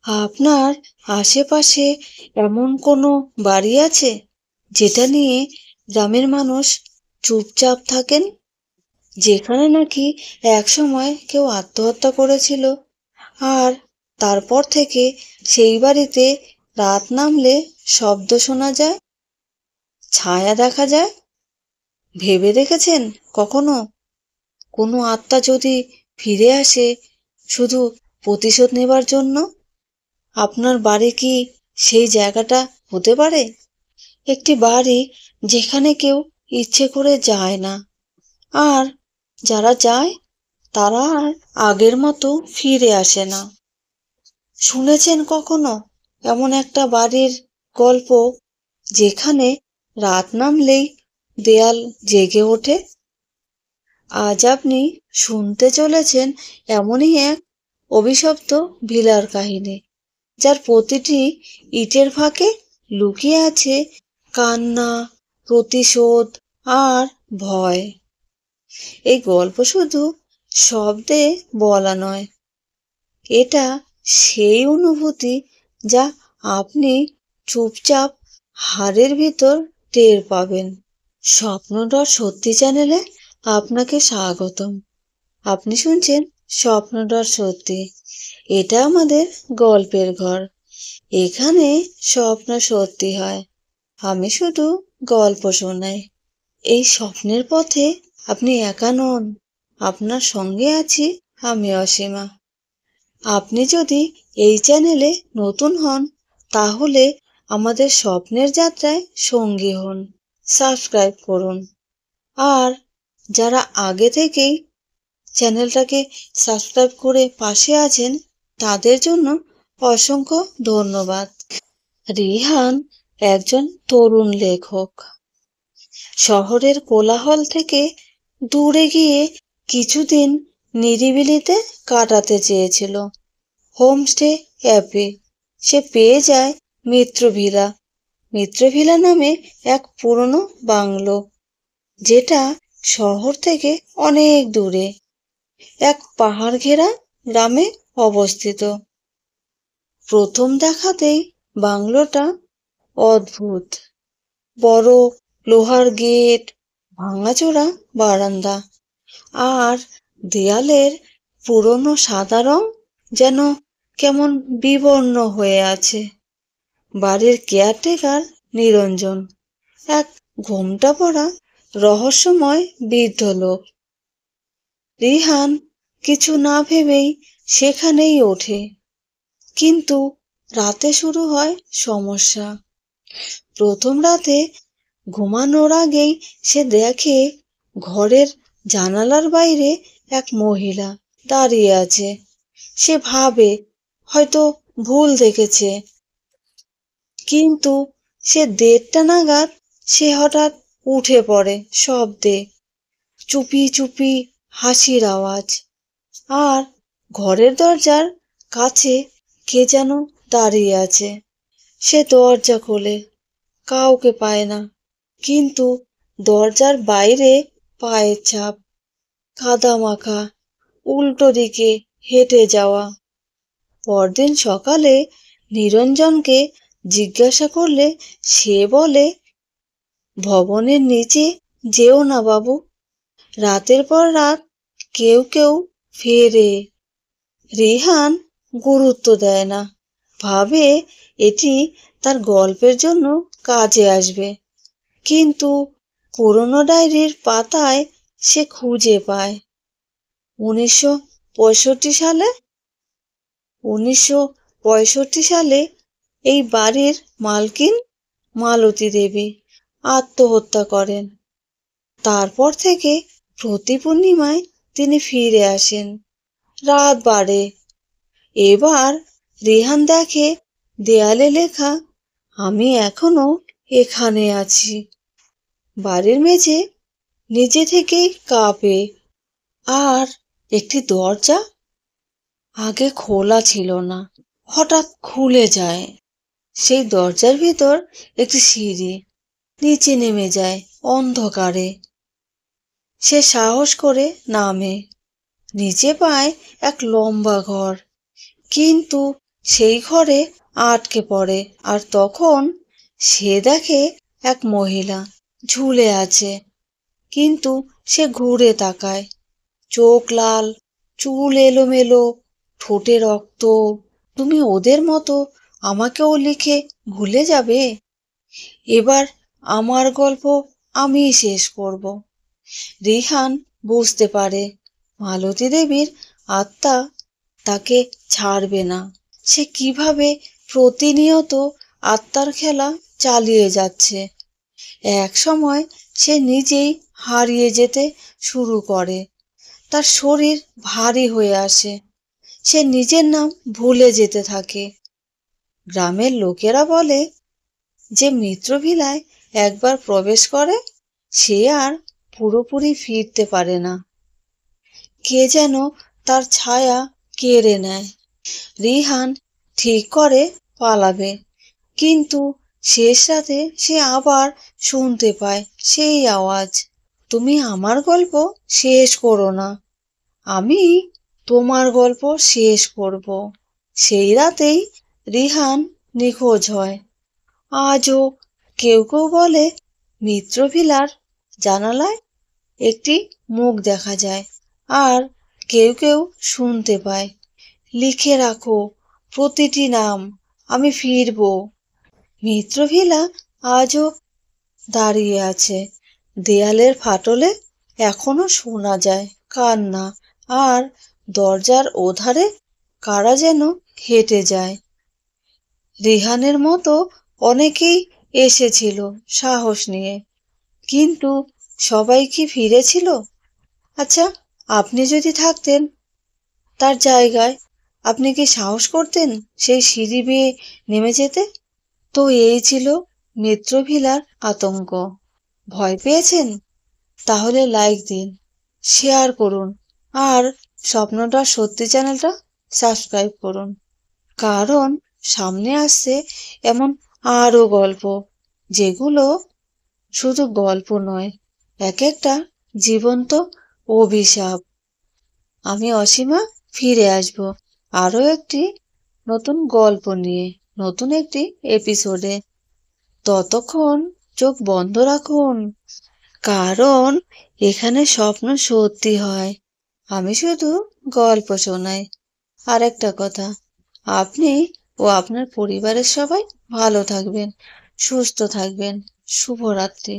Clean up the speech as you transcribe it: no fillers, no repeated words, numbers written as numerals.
আপনার আশেপাশে এমন কোনো বাড়ি আছে যেটা নিয়ে গ্রামের মানুষ চুপচাপ থাকেন? যেখানে নাকি একসময় কেউ আত্মহত্যা করেছিল, আর তারপর থেকে সেই বাড়িতে রাত নামলে শব্দ শোনা যায়, ছায়া দেখা যায়? ভেবে দেখেছেন কখনো কোনো আত্মা যদি ফিরে আসে শুধু প্রতিশোধ নেবার জন্য? আপনার বাড়ি কি সেই জায়গাটা হতে পারে? একটি বাড়ি যেখানে কেউ ইচ্ছে করে যায় না, আর যারা যায় তারা আর আগের মতো ফিরে আসে না। শুনেছেন কখনো এমন একটা বাড়ির গল্প যেখানে রাত নামলেই দেয়াল জেগে ওঠে? আজ আপনি শুনতে চলেছেন এমনই এক অভিশপ্ত ভিলার কাহিনী, যার প্রতিটি ইটের ফাঁকে লুকিয়ে আছে কান্না, প্রতিশোধ আর ভয়। এই গল্প শুধু শব্দে বলা নয়, এটা সেই অনুভূতি যা আপনি চুপচাপ হাড়ের ভিতর টের পাবেন। স্বপ্নদর সত্যি চ্যানেলে আপনাকে স্বাগতম। আপনি শুনছেন স্বপ্নদর সত্যি। এটা আমাদের গল্পের ঘর। এখানে স্বপ্ন সত্যি হয়, আমি শুধু গল্প শোনাই। এই স্বপ্নের পথে আপনি একা নন, আপনার সঙ্গে আছি আমি অসীমা। আপনি যদি এই চ্যানেলে নতুন হন, তাহলে আমাদের স্বপ্নের যাত্রায় সঙ্গী হন, সাবস্ক্রাইব করুন। আর যারা আগে থেকেই চ্যানেলটাকে সাবস্ক্রাইব করে পাশে আছেন, তাদের জন্য অসংখ্য ধন্যবাদ। রিহান একজন তরুণ লেখক। শহরের কোলাহল থেকে দূরে গিয়ে কিছুদিন নিরিবিলিতে কাটাতে চেয়েছিল। হোমস্টে অ্যাপে সে পেয়ে যায় মিত্রভিলা। মিত্রভিলা নামে এক পুরনো বাংলো, যেটা শহর থেকে অনেক দূরে এক পাহাড় ঘেরা গ্রামে অবস্থিত। প্রথম দেখাতেই বাংলোটা অদ্ভুত। বড় লোহার গেট, ভাঙাচোরা বারান্দা, আর দেয়ালের পুরনো সাদা রং যেন কেমন বিবর্ণ হয়ে আছে। বাড়ির কেয়ারটেকার নিরঞ্জন, এক ঘোমটা পরা রহস্যময় বৃদ্ধ লোক। রিহান কিছু না ভেবেই সেখানেই ওঠে, কিন্তু রাতে শুরু হয় সমস্যা। প্রথম রাতে ঘুমানোর আগেই সে দেখে ঘরের জানালার বাইরে এক মহিলা দাঁড়িয়ে আছে। সে ভাবে হয়তো ভুল দেখেছে, কিন্তু সে 1:30টা নাগাদ সে হঠাৎ উঠে পড়ে শব্দে। চুপি চুপি হাসির আওয়াজ, আর ঘরের দরজার কাছে কে যেন দাঁড়িয়ে আছে। সে দরজা খোলে, কাউকে পায় না, কিন্তু দরজার বাইরে পায়ের ছাপ, কাদামাখা, উল্টো দিকে হেঁটে যাওয়া। পরদিন সকালে নিরঞ্জনকে জিজ্ঞাসা করলে সে বলে, ভবনের নিচে যেও না বাবু, রাতের পর রাত কেউ কেউ ফেরে। রিহান গুরুত্ব দেয় না, ভাবে এটি তার গল্পের জন্য কাজে আসবে। কিন্তু পুরনো ডায়েরির পাতায় সে খুঁজে পায় 1965 সালে 1965 সালে এই বাড়ির মালকিন মালতী দেবী আত্মহত্যা করেন। তারপর থেকে প্রতি পূর্ণিমায় তিনি ফিরে আসেন। রাত বাড়ে। এবার রিহান দেখে দেয়ালে লেখা, আমি এখনো এখানে আছি। বাড়ির মেঝে নিজে থেকেই কাঁপে। আর একটি দরজা আগে খোলা ছিল না, হঠাৎ খুলে যায়। সেই দরজার ভিতর একটি সিঁড়ি নিচে নেমে যায় অন্ধকারে। সে সাহস করে নামে। নিচে পায় এক লম্বা ঘর, কিন্তু সেই ঘরে আটকে পড়ে। আর তখন সে দেখে এক মহিলা ঝুলে আছে, কিন্তু সে ঘুরে তাকায়, চোখ লাল, চুল এলোমেলো, ঠোঁটে রক্ত। তুমি ওদের মতো আমাকেও লিখে ভুলে যাবে? এবার আমার গল্প আমিই শেষ করব। রিহান বুঝতে পারে মালতী দেবীর আত্মা তাকে ছাড়বে না। সে কিভাবে প্রতিনিয়ত আত্মার খেলা চালিয়ে যাচ্ছে। এক সময় সে নিজেই হারিয়ে যেতে শুরু করে। তার শরীর ভারী হয়ে আসে। সে নিজের নাম ভুলে যেতে থাকে। গ্রামের লোকেরা বলে যে মিত্রভিলায় একবার প্রবেশ করে সে আর পুরোপুরি ফিরতে পারে না। কে যেন তার ছায়া কেড়ে নেয়। রিহান ঠিক করে পালাবে, কিন্তু শেষ রাতে সে আবার শুনতে পায় সেই আওয়াজ, তুমি আমার গল্প শেষ করো না, আমি তোমার গল্প শেষ করব। সেই রাতেই রিহান নিখোঁজ হয়। আজও কেউ কেউ বলে মিত্রভিলার জানালায় একটি মুখ দেখা যায়, আর কেউ কেউ শুনতে পায়, লিখে রাখো প্রতিটি নাম, আমি ফিরব। মিত্রভিলা আজও দাঁড়িয়ে আছে। দেয়ালের ফাটলে এখনো শোনা যায় কান্না, আর দরজার ওধারে কারা যেন হেঁটে যায়। রিহানের মতো অনেকেই এসেছিল সাহস নিয়ে, কিন্তু সবাই কি ফিরেছিল? আচ্ছা, আপনি যদি থাকতেন তার জায়গায়, আপনি কি সাহস করতেন সেই সিঁড়ি বেয়ে নেমে যেতে? তো এই ছিল মিত্রভিলার আতঙ্ক। ভয় পেয়েছেন? তাহলে লাইক দিন, শেয়ার করুন, আর স্বপ্নটা সত্যি চ্যানেলটা সাবস্ক্রাইব করুন। কারণ সামনে আসছে এমন আরো গল্প, যেগুলো শুধু গল্প নয়, এক একটা জীবন্ত অভিশাপ। আমি অসীমা ফিরে আসব আরো একটি নতুন গল্প নিয়ে, নতুন একটি এপিসোডে। ততক্ষণ চোখ বন্ধ রাখুন, কারণ এখানে স্বপ্ন সত্যি হয়। আমি শুধু গল্প শোনাই। আর একটা কথা, আপনি ও আপনার পরিবারের সবাই ভালো থাকবেন, সুস্থ থাকবেন। শুভরাত্রি।